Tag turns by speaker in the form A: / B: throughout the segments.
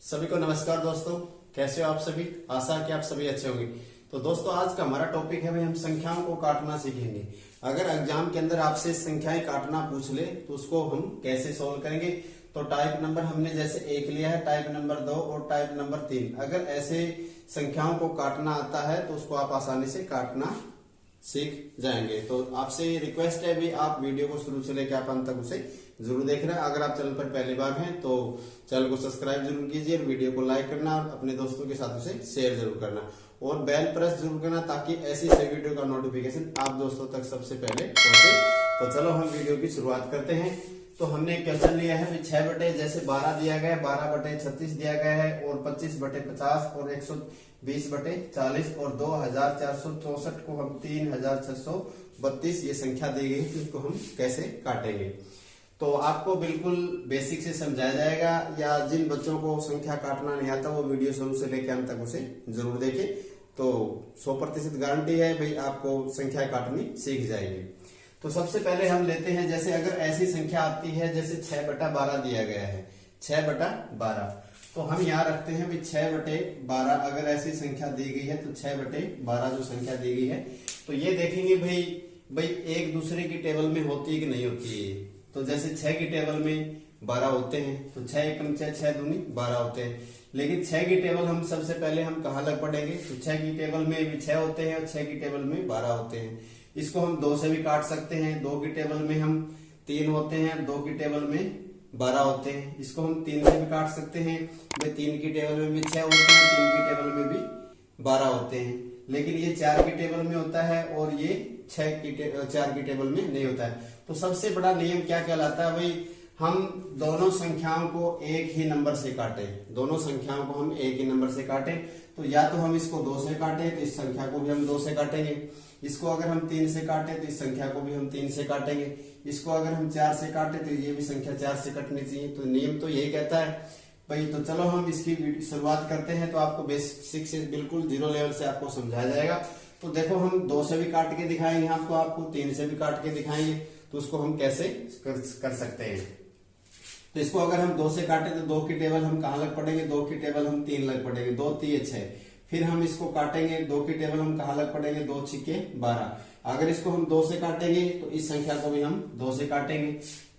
A: सभी को नमस्कार दोस्तों, कैसे हो आप सभी। आशा है कि आप सभी अच्छे होंगे। तो दोस्तों आज का हमारा टॉपिक है भाई, हम संख्याओं को काटना सीखेंगे। अगर एग्जाम के अंदर आपसे संख्याएं काटना पूछ ले तो उसको हम कैसे सोल्व करेंगे। तो टाइप नंबर हमने जैसे 1 लिया है, टाइप नंबर 2 और टाइप नंबर 3। अगर ऐसे संख्याओं को काटना आता है तो उसको आप आसानी से काटना सीख जाएंगे। तो आपसे रिक्वेस्ट है भी, आप वीडियो को शुरू से लेकर आप अंत तक उसे जरूर देख रहे हैं। अगर आप चैनल पर पहली बार हैं तो चैनल को सब्सक्राइब जरूर कीजिए और वीडियो को लाइक करना और अपने दोस्तों के साथ उसे शेयर जरूर करना और बेल प्रेस जरूर करना, ताकि ऐसी सभी वीडियो का नोटिफिकेशन आप दोस्तों तक सबसे पहले पहुंचे। तो चलो हम वीडियो की शुरुआत करते हैं। तो हमने क्वेश्चन लिया है 6 बटे जैसे 12 दिया गया है, 12 बटे 36 दिया गया है और 25 बटे 50 और 120 बटे 40 और 2464 को हम 3632 ये संख्या दी गई है, इसको हम कैसे काटेंगे। तो आपको बिल्कुल बेसिक से समझाया जाएगा, या जिन बच्चों को संख्या काटना नहीं आता वो वीडियो शुरू से लेकर अंत तक उसे जरूर देखें। तो 100% गारंटी है भाई, आपको संख्या काटनी सीख जाएगी। तो सबसे पहले हम लेते हैं, जैसे अगर ऐसी संख्या आती है जैसे 6 बटा 12 दिया गया है, 6 बटा 12, तो हम यहाँ रखते हैं भाई 6 बटे 12। अगर ऐसी संख्या दी गई है तो 6 बटे 12 जो संख्या दी गई है, तो ये देखेंगे भाई एक दूसरे की टेबल में होती है कि नहीं होती है। तो जैसे 6 की टेबल में 12 होते हैं तो 6 एकम 6, 6 दूनी 12 होते हैं। लेकिन 6 की टेबल हम सबसे पहले हम कहाँ लग पड़ेंगे, तो 6 की टेबल में भी 6 होते हैं और 6 की टेबल में 12 होते हैं। इसको हम 2 से भी काट सकते हैं। 2 की टेबल में हम 3 होते हैं, 2 की टेबल में 12 होते हैं। इसको हम 3 से भी काट सकते हैं। भाई 3 की टेबल में भी 6 होते हैं, 3 की टेबल में भी 12 होते हैं। लेकिन ये 4 की टेबल में होता है और ये 4 की टेबल में नहीं होता है। तो सबसे बड़ा नियम क्या कहलाता है भाई, हम दोनों संख्याओं को एक ही नंबर से काटें। दोनों संख्याओं को हम एक ही नंबर से काटें। तो या तो हम इसको 2 से काटें तो इस संख्या को भी हम 2 से काटेंगे। इसको अगर हम 3 से काटें तो इस संख्या को भी हम 3 से काटेंगे। इसको अगर हम 4 से काटें तो ये भी संख्या 4 से कटनी चाहिए। तो नियम तो यही कहता है भाई। तो चलो हम इसकी शुरुआत करते हैं। तो आपको बेसिक से बिल्कुल 0 लेवल से आपको समझाया जाएगा। तो देखो हम 2 से भी काट के दिखाएंगे आपको 3 से भी काट के दिखाएंगे। तो उसको हम कैसे कर सकते हैं। तो इसको अगर हम 2 से काटे तो 2 की टेबल हम कहाँ लग पड़ेंगे, 2 की टेबल हम 3 लग पड़ेंगे, 2 3 6। फिर हम इसको काटेंगे, 2 की टेबल हम कहाँ लग पड़ेंगे, 2 6 12। अगर इसको हम 2 से काटेंगे तो इस संख्या को भी हम 2 से काटेंगे।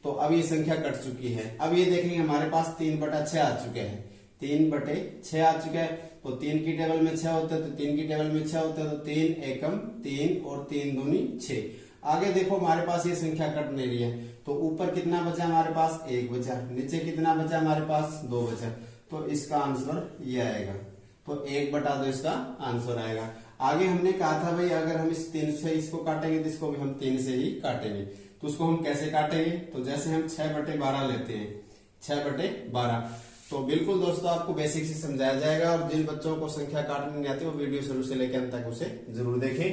A: तो अब ये संख्या कट चुकी है। अब ये देखेंगे हमारे पास 3 बटा 6 आ चुके हैं, 3 बटे 6 आ चुके हैं। तो 3 की टेबल में 6 होते हैं तो 3 की टेबल में 6 होते हैं। तो 3 एकम 3 और 3 दूनी 6। आगे देखो हमारे पास ये संख्या कट नहीं रही है। तो ऊपर कितना बचा हमारे पास, 1 बचा। नीचे कितना बचा हमारे पास, 2 बचा। तो इसका आंसर ये आएगा। तो 1 बटा 2 इसका आंसर आएगा। आगे हमने कहा था भाई, अगर हम इस 3 से इसको काटेंगे तो इसको भी हम 3 से ही काटेंगे। तो उसको हम कैसे काटेंगे, तो जैसे हम 6 बटे 12 लेते हैं, 6 बटे 12। तो बिल्कुल दोस्तों आपको बेसिक से समझाया जाएगा। और जिन बच्चों को संख्या काटनी नहीं आती वो वीडियो शुरू से लेकर अंत तक उसे जरूर देखें।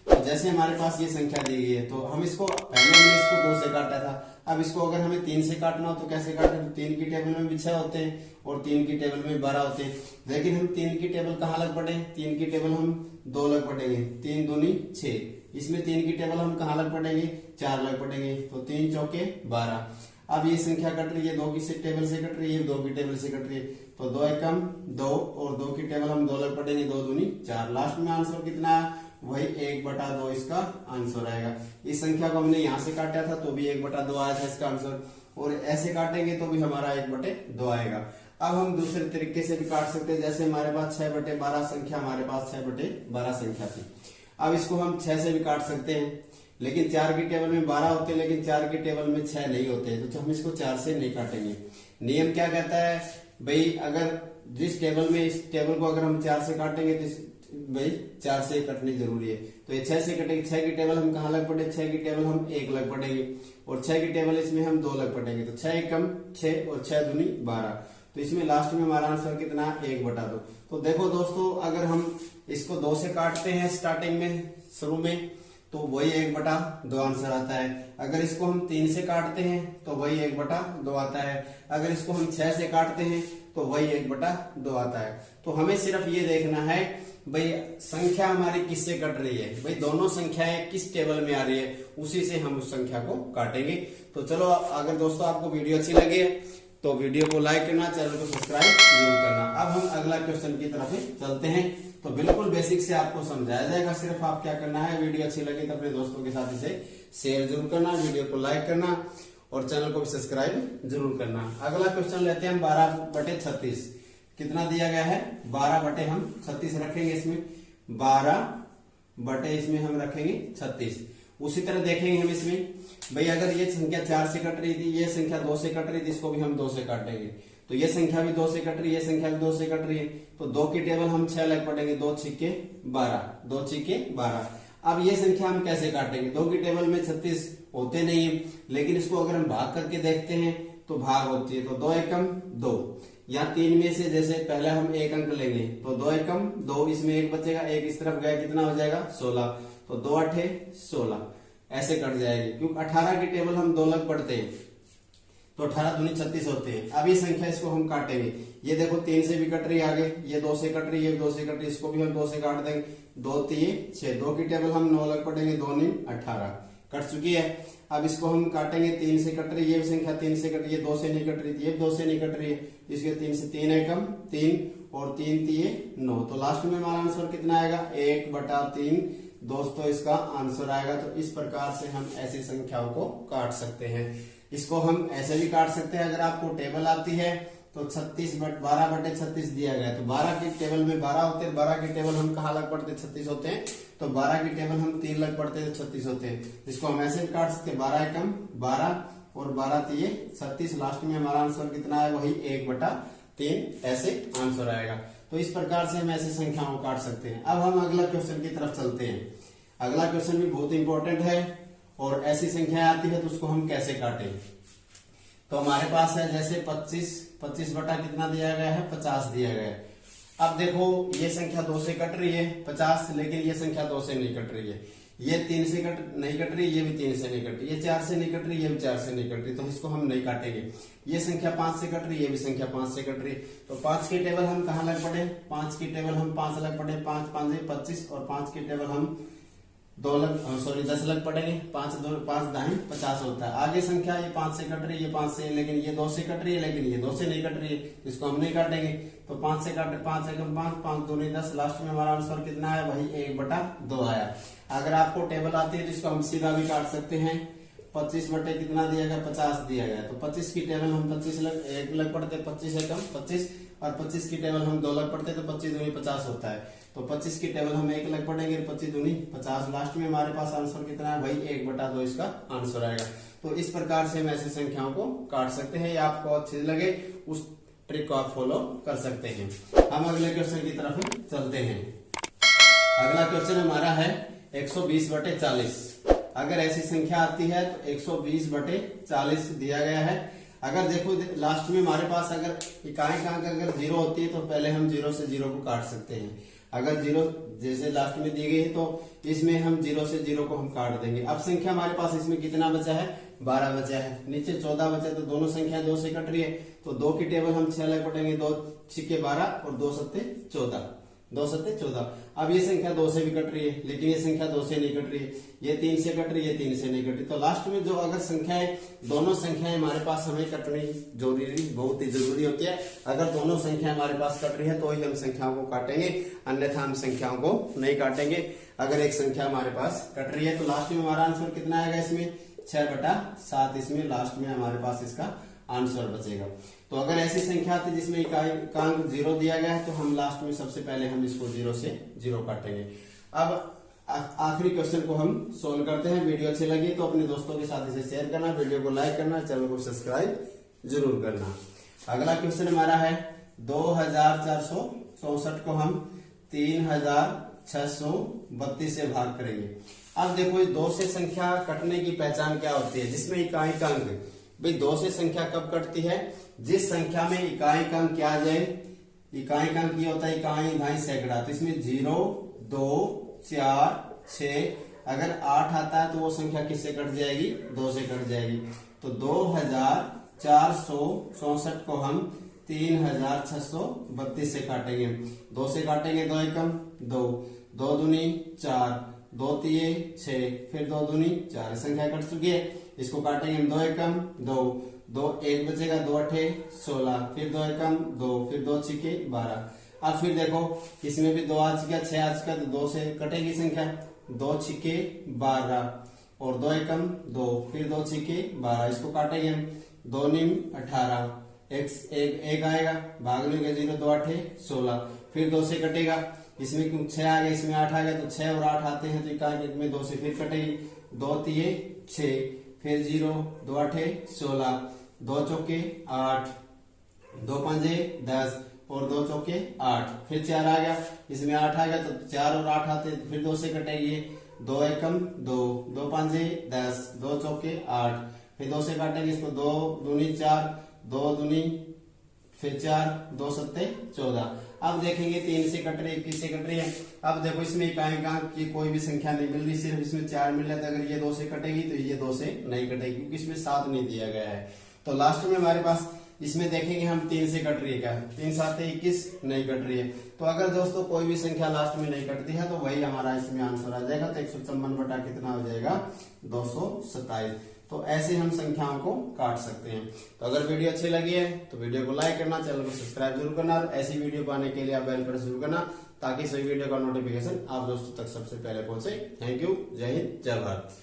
A: तो जैसे हमारे पास ये संख्या दी गई है, तो हम इसको पहले हमने इसको 2 से काटा था। अब इसको अगर हमें 3 से काटना हो तो कैसे काटें, तो 3 की टेबल में भी 6 होते हैं और 3 की टेबल में 12 होते हैं। लेकिन हम 3 की टेबल कहाँ लग पड़े, 3 की टेबल हम 2 लग पड़ेंगे, 3 दूनी 6। इसमें 3 की टेबल हम कहाँ लग पड़ेंगे, 4 लग पड़ेंगे। तो 3 चौके 12। अब ये संख्या कट रही है, 2 की टेबल से कट रही है, 2 की टेबल से कट रही है। तो 2 एकम 2 और 2 की टेबल हम 2 लग पड़ेंगे, 2 दूनी 4। लास्ट में आंसर कितना है, वही 1 बटा 2 इसका आंसर आएगा। इस संख्या को हमने यहाँ से काटा था तो भी 1 बटा 2 आया था इसका आंसर, और ऐसे काटेंगे तो भी हमारा 1 बटे 2 आएगा। अब हम दूसरे तरीके से भी काट सकते हैं। जैसे हमारे पास 6 बटे 12 संख्या, हमारे पास 6 बटे 12 संख्या थी। अब इसको हम 6 से भी काट सकते हैं। लेकिन 4 की टेबल में 12 होते हैं, लेकिन 4 की टेबल में 6 नहीं होते, तो हम इसको 4 से नहीं काटेंगे। नियम क्या कहता है भाई, अगर जिस टेबल में इस टेबल को अगर हम 4 से काटेंगे तो भाई 4 से कटनी जरूरी है। तो ये 6 से कटेंगे। 6 की टेबल हम कहाँ लग पड़े, 6 की टेबल हम 1 लग पड़ेंगे और 6 की टेबल इसमें हम 2 लग पड़ेंगे। तो 6 एकम 6 और 6 दूनी 12। तो इसमें लास्ट में हमारा आंसर कितना, 1 बटा 2। तो देखो दोस्तों, अगर हम इसको 2 से काटते हैं स्टार्टिंग में, शुरू में, तो वही 1 बटा 2 आंसर आता है। अगर इसको हम 3 से काटते हैं तो वही 1 बटा 2 आता है। अगर इसको हम 6 से काटते हैं तो वही 1 बटा 2 आता है। तो हमें सिर्फ ये देखना है भाई संख्या हमारी किससे कट रही है, भाई दोनों संख्याएं किस टेबल में आ रही है, उसी से हम उस संख्या को काटेंगे। तो चलो, अगर दोस्तों आपको वीडियो अच्छी लगे तो वीडियो को लाइक करना, चैनल को सब्सक्राइब जरूर करना। अब हम अगला क्वेश्चन की तरफ चलते हैं। तो बिल्कुल बेसिक से आपको समझाया जाएगा, सिर्फ आप क्या करना है, वीडियो अच्छी लगी तो अपने दोस्तों के साथ इसे शेयर जरूर करना, वीडियो को लाइक करना और चैनल को भी सब्सक्राइब जरूर करना। अगला क्वेश्चन लेते हैं हम 12/36। कितना दिया गया है? 12/36 रखेंगे इसमें, 12 इसमें हम रखेंगे 36। उसी तरह देखेंगे हम इसमें, भाई अगर ये संख्या 4 से कट रही थी, ये संख्या 2 से कट रही थी, इसको भी हम 2 से काटेंगे, तो ये संख्या भी 2 से कट रही है, ये संख्या भी 2 से कट रही है, तो 2 की टेबल हम 6 लग पड़ेंगे, 2 छिक्के 12, 2 छिक्के 12। अब ये संख्या हम कैसे काटेंगे? 2 की टेबल में 36 होते नहीं है, लेकिन इसको अगर हम भाग करके देखते हैं तो भाग होती है, तो 2 एकम 2। यहाँ 3 में से जैसे पहले हम एक अंक लेंगे, तो 2 एकम 2, इसमें एक बचेगा, एक इस तरफ गया, कितना हो जाएगा? 16। तो 2 8 16 ऐसे कट जाएगी, क्योंकि 18 की टेबल हम 2 लग पड़ते हैं, तो 18 दूनी 36 होते हैं। अब ये संख्या इसको हम काटेंगे, ये देखो 3 से भी कट रही है आगे, ये 2 से कट रही है, 2 से कट रही है, इसको भी हम 2 से काट देंगे, 2 3 6, 2 की टेबल हम 9 लग पड़ेंगे, 2 9 18 कट चुकी है। अब इसको हम काटेंगे, 3 से कट रही है, ये संख्या 3 से कट रही है, 2 से नहीं कट रही थी, ये 2 से नहीं कट रही है, इसके 3 से 3 एकम 3 और 3 3 9, तो लास्ट में हमारा आंसर कितना आएगा? 1/3 दोस्तों इसका आंसर आएगा। तो इस प्रकार से हम ऐसी संख्याओं को काट सकते हैं। इसको हम ऐसे भी काट सकते हैं, अगर आपको टेबल आती है तो 12/36 दिया गया, तो 12 की टेबल में 12 होते हैं, 12 की टेबल हम कहाँ लग पड़ते? 36 होते हैं, तो 12 की टेबल हम 3 लग पड़ते हैं, तो 36 होते हैं। इसको हम ऐसे भी काट सकते हैं, 12 एकम 12 और 12 3 36, लास्ट में हमारा आंसर कितना है? वही 1/3 ऐसे आंसर आएगा। तो इस प्रकार से हम ऐसी संख्याओं को काट सकते हैं। अब हम अगला क्वेश्चन की तरफ चलते हैं। अगला क्वेश्चन भी बहुत इंपॉर्टेंट है, और ऐसी संख्या आती है तो उसको हम कैसे काटें। तो हमारे पास है जैसे 25 बटा कितना दिया गया है? 50 दिया गया है। अब देखो ये संख्या 2 से कट रही है 50, लेकिन ये संख्या 2 से नहीं कट रही है, ये 3 से नहीं कट रही, ये भी 3 से नहीं कट रही, ये 4 से नहीं कट रही, ये भी 4 से नहीं कट रही, तो इसको हम नहीं काटेंगे। ये संख्या 5 से कट रही है, ये भी संख्या 5 से कट रही है, तो 5 की टेबल हम कहाँ लग पड़े? 5 की टेबल हम 5 लग पड़े, 5 5 25, और 5 की टेबल हम 10 लग पड़ेंगे, 5 दाएं 50 होता है। आगे संख्या ये 5 से कट रही है, ये 5 से, लेकिन ये 2 से कट रही है, लेकिन ये 2 से नहीं कट रही है, इसको हम नहीं काटेंगे। तो 5 से काटे, 5 एकम 5, 5 दूनी 10, लास्ट में हमारा आंसर कितना है? वही 1/2 आया। अगर आपको टेबल आती है तो इसको हम सीधा भी काट सकते हैं। 25 बटे कितना दिया गया? 50 दिया गया, तो 25 की टेबल हम 25 एक लग पड़ते, 25 एकम 25, और 25 की टेबल हम 2 लग पड़ते, तो 25 दूनी 50 होता है, तो 25 की टेबल हम 1 लग पड़ेंगे, 25 दूनी 50, लास्ट में हमारे पास आंसर कितना है? भाई 1/2 इसका आंसर आएगा। तो इस प्रकार से हम ऐसी संख्याओं को काट सकते हैं। ये आपको अच्छी लगे उस ट्रिक को आप फॉलो कर सकते हैं। हम अगले क्वेश्चन की तरफ चलते हैं। अगला क्वेश्चन हमारा है 120/40। अगर ऐसी संख्या आती है तो 120/40 दिया गया है। अगर देखो लास्ट में हमारे पास अगर इकाई का अंक अगर 0 होती है तो पहले हम 0 से 0 को काट सकते हैं। अगर 0 जैसे लास्ट में दी गई है तो इसमें हम 0 से 0 को हम काट देंगे। अब संख्या हमारे पास इसमें कितना बचा है? 12 बचा है, नीचे 14 बचा है, तो दोनों संख्या 2 से कट रही है, तो 2 की टेबल हम 6 लग पड़ेंगे, 2 छिक्के 12 और 2 सत्ते 14, 2 सत्ते 14। अब ये संख्या 2 से भी कट रही है, लेकिन ये संख्या 2 से नहीं कट रही है, ये 3 से कट रही है, 3 से नहीं कट रही, तो लास्ट में जो अगर संख्याएं दोनों संख्याएं हमारे पास हमें कटनी जरूरी, बहुत ही जरूरी होती है। अगर दोनों संख्या हमारे पास कट रही है तो ही हम संख्याओं को काटेंगे, अन्यथा हम संख्याओं को नहीं काटेंगे। अगर एक संख्या हमारे पास कट रही है तो लास्ट में हमारा आंसर कितना आएगा? इसमें 6/7 इसमें लास्ट में हमारे पास इसका आंसर बचेगा। तो अगर ऐसी संख्या आती है जिसमें इकाई का अंक 0 दिया गया है तो हम लास्ट में सबसे पहले हम इसको 0 से 0 काटेंगे। अब आखिरी क्वेश्चन को हम सोल्व करते हैं। वीडियो अच्छी लगी तो अपने दोस्तों के साथ इसे शेयर करना, वीडियो को लाइक करना, चैनल को सब्सक्राइब जरूर करना। अगला क्वेश्चन हमारा है 2464 को हम 3632 से भाग करेंगे। अब देखो 2 से संख्या कटने की पहचान क्या होती है? जिसमें इकाई का अंक, भाई 2 से संख्या कब कटती है? जिस संख्या में इकाई का अंक क्या आ जाए? इकाई का अंक ये होता है इकाई भाई सैकड़ा, तो इसमें 0 2 4 6, अगर 8 आता है तो वो संख्या किससे कट जाएगी? 2 से कट जाएगी। तो 2464 को हम 3632 से काटेंगे। 2 से काटेंगे, 2 एकम 2, 2 दूनी 4, 2 तिये 6, फिर 2 दूनी 4, संख्या कट चुकी है। इसको काटेंगे हम 2 एकम 2, दो एक बचेगा, 2 अठे 16, फिर 2 एकम 2, फिर 2 छिके 12। अब फिर देखो इसमें भी 2 आ चुका, 6 आ चुका, तो 2 से कटेगी संख्या, 2 छिके 12 और 2 एकम 2, फिर 2 छिके 12, इसको काटेंगे हम, 2 नीम 18, एक आएगा, भागने के 0, 2 अठे 16, फिर 2 से कटेगा, इसमें क्यों 6 आ गया, इसमें 8 आ गया, तो 6 और 8 आते हैं तो इकाई में 2 से फिर कटेगी, 2 तिये 6, फिर 0, 2 अठे 16, 2 चौके 8, 2 पंजे 10 और 2 चौके 8, फिर 4 आ गया, इसमें 8 आ गया, तो 4 और 8 आते हैं, फिर 2 से कटेगी, 2 एकम 2, 2 पंजे 10, 2 चौके 8, फिर 2 से काटेंगे इसको, 2 दूनी 4, 2 दूनी फिर 4, 2 सत्ते 14। अब देखेंगे 3 से कट रही है, 21 से कट रही है। अब देखो इसमें इकाई की कोई भी संख्या नहीं मिल रही, सिर्फ इसमें 4 मिल रहा है, अगर ये 2 से कटेगी तो ये 2 से नहीं कटेगी, क्योंकि इसमें 7 नहीं दिया गया है। तो लास्ट में हमारे पास इसमें देखेंगे हम 3 से कट रही है क्या, 3 7 21 नहीं कट रही है। तो अगर दोस्तों कोई भी संख्या लास्ट में नहीं कटती है तो वही हमारा इसमें आंसर आ जाएगा। तो 154 बटा कितना हो जाएगा, 227। तो ऐसे हम संख्याओं को काट सकते हैं। तो अगर वीडियो अच्छी लगी है तो वीडियो को लाइक करना, चैनल को सब्सक्राइब जरूर करना, और ऐसी वीडियो पाने के लिए आप बेल बटन जरूर करना, ताकि सभी वीडियो का नोटिफिकेशन आप दोस्तों तक सबसे पहले पहुंचे। थैंक यू, जय हिंद, जय भारत।